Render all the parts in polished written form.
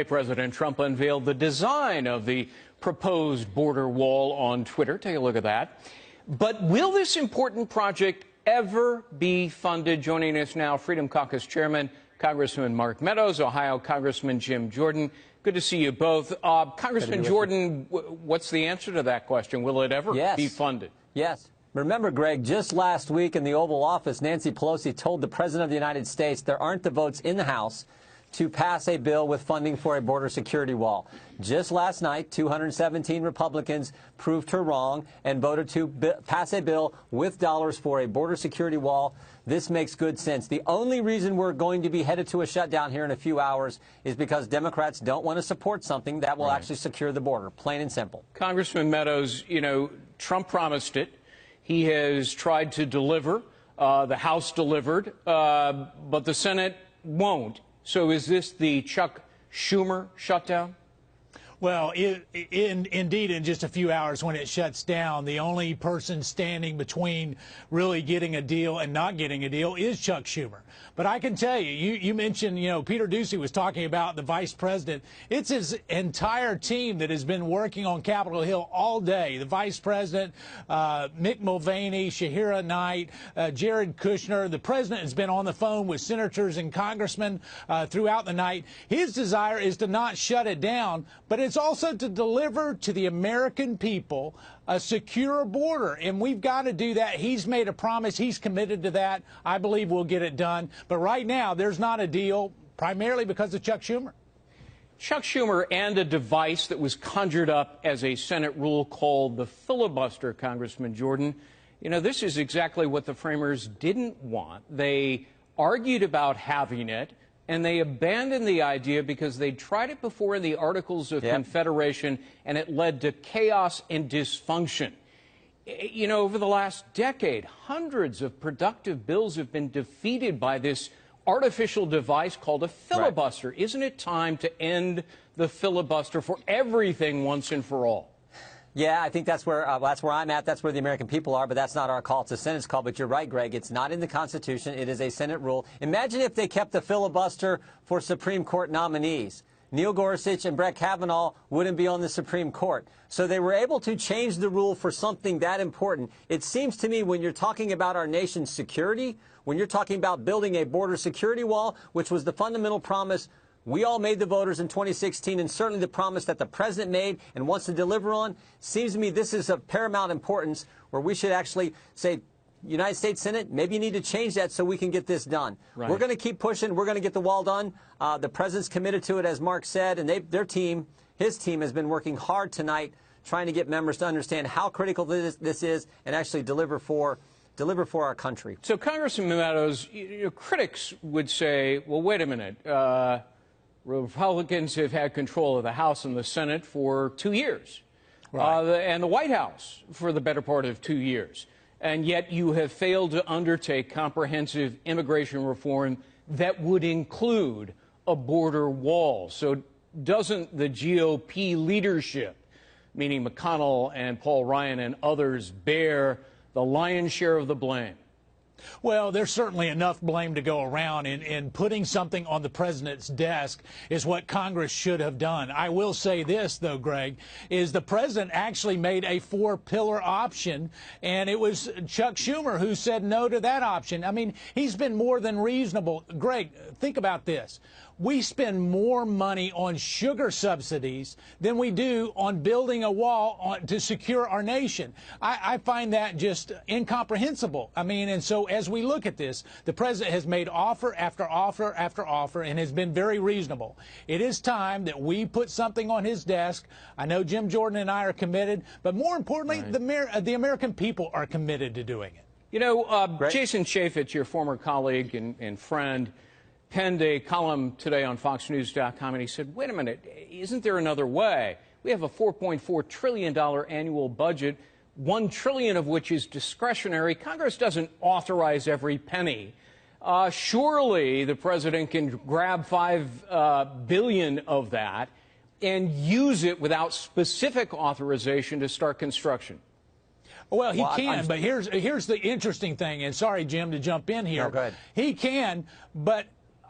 President Trump unveiled the design of the proposed border wall on Twitter. Take a look at that. But will this important project ever be funded? Joining us now, Freedom Caucus Chairman, Congressman Mark Meadows, Ohio Congressman Jim Jordan. Good to see you both. Congressman Jordan, what's the answer to that question? Will it ever be funded? Yes. Remember, Greg, just last week in the Oval Office, Nancy Pelosi told the President of the United States there aren't the votes in the House to pass a bill with funding for a border security wall. Just last night, 217 Republicans proved her wrong and voted to pass a bill with dollars for a border security wall. This makes good sense. The only reason we're going to be headed to a shutdown here in a few hours is because Democrats don't want to support something that will actually secure the border, plain and simple. Congressman Meadows, you know, Trump promised it. He has tried to deliver. The House delivered, but the Senate won't. So is this the Chuck Schumer shutdown? Well, indeed, in just a few hours when it shuts down, the only person standing between really getting a deal and not getting a deal is Chuck Schumer. But I can tell you, you mentioned, you know, Peter Doocy was talking about the vice president. It's his entire team that has been working on Capitol Hill all day. The vice president, Mick Mulvaney, Shahira Knight, Jared Kushner. The president has been on the phone with senators and congressmen throughout the night. His desire is to not shut it down, but it's also to deliver to the American people a secure border, and we've got to do that. He's made a promise. He's committed to that. I believe we'll get it done. But right now, there's not a deal, primarily because of Chuck Schumer. Chuck Schumer and a device that was conjured up as a Senate rule called the filibuster, Congressman Jordan. You know, this is exactly what the framers didn't want. They argued about having it, and they abandoned the idea because they tried it before in the Articles of Confederation, and it led to chaos and dysfunction. You know, over the last decade, hundreds of productive bills have been defeated by this artificial device called a filibuster. Isn't it time to end the filibuster for everything once and for all? Yeah, I think that's where I'm at. That's where the American people are, but that's not our call. It's the Senate's call. But you're right, Greg. It's not in the Constitution. It is a Senate rule. Imagine if they kept the filibuster for Supreme Court nominees. Neil Gorsuch and Brett Kavanaugh wouldn't be on the Supreme Court. So they were able to change the rule for something that important. It seems to me when you're talking about our nation's security, when you're talking about building a border security wall, which was the fundamental promise we all made the voters in 2016, and certainly the promise that the president made and wants to deliver on, seems to me this is of paramount importance where we should actually say, United States Senate, maybe you need to change that so we can get this done. Right. We're going to keep pushing. We're going to get the wall done. The president's committed to it, as Mark said, and his team has been working hard tonight trying to get members to understand how critical this is and actually deliver for our country. So, Congressman Meadows, critics would say, well, wait a minute. Republicans have had control of the House and the Senate for 2 years, and the White House for the better part of 2 years. And yet you have failed to undertake comprehensive immigration reform that would include a border wall. So doesn't the GOP leadership, meaning McConnell and Paul Ryan and others, bear the lion's share of the blame? Well, there's certainly enough blame to go around, and putting something on the president's desk is what Congress should have done. I will say this, though, Greg, is the president actually made a four-pillar option, and it was Chuck Schumer who said no to that option. I mean, he's been more than reasonable. Greg, think about this. We spend more money on sugar subsidies than we do on building a wall to secure our nation. I find that just incomprehensible. I mean, and so as we look at this, the president has made offer after offer after offer and has been very reasonable. It is time that we put something on his desk. I know Jim Jordan and I are committed, but more importantly, the American people are committed to doing it. You know, Jason Chaffetz, your former colleague and friend, penned a column today on FoxNews.com, and he said, wait a minute, isn't there another way? We have a $4.4 trillion annual budget, $1 trillion of which is discretionary. Congress doesn't authorize every penny. Surely the president can grab $5 billion of that and use it without specific authorization to start construction. Well, he can, but here's the interesting thing, and sorry, Jim, to jump in here. No, go ahead. He can, but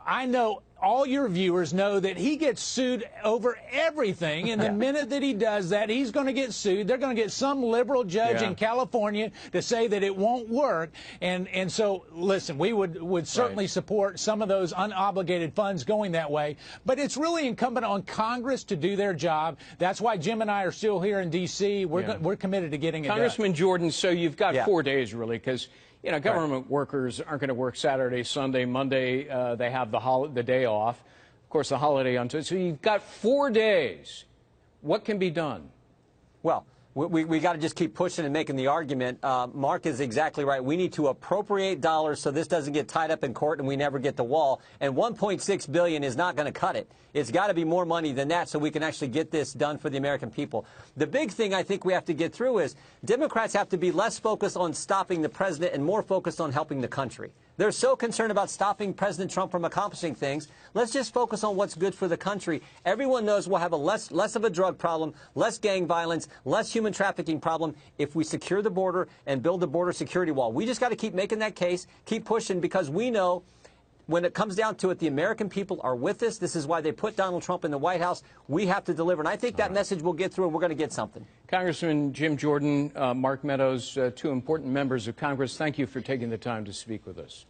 I know all your viewers know that he gets sued over everything, and the minute that he does that, he's going to get sued. They're going to get some liberal judge in California to say that it won't work. And so, listen, we would certainly support some of those unobligated funds going that way. But it's really incumbent on Congress to do their job. That's why Jim and I are still here in D.C. We're committed to getting it done. Congressman Jordan, so you've got 4 days, really, because government workers aren't going to work Saturday, Sunday, Monday. They have the day off. Of course, the holiday on Tuesday. So you've got 4 days. What can be done? Well, we got to just keep pushing and making the argument. Mark is exactly right. We need to appropriate dollars so this doesn't get tied up in court and we never get the wall. And $1.6 billion is not going to cut it. It's got to be more money than that so we can actually get this done for the American people. The big thing I think we have to get through is Democrats have to be less focused on stopping the president and more focused on helping the country. They're so concerned about stopping President Trump from accomplishing things. Let's just focus on what's good for the country. Everyone knows we'll have a less of a drug problem, less gang violence, less human trafficking problem if we secure the border and build the border security wall. We just got to keep making that case, keep pushing, because we know when it comes down to it, the American people are with us. This is why they put Donald Trump in the White House. We have to deliver. And I think that message will get through, and we're going to get something. Congressman Jim Jordan, Mark Meadows, two important members of Congress, thank you for taking the time to speak with us.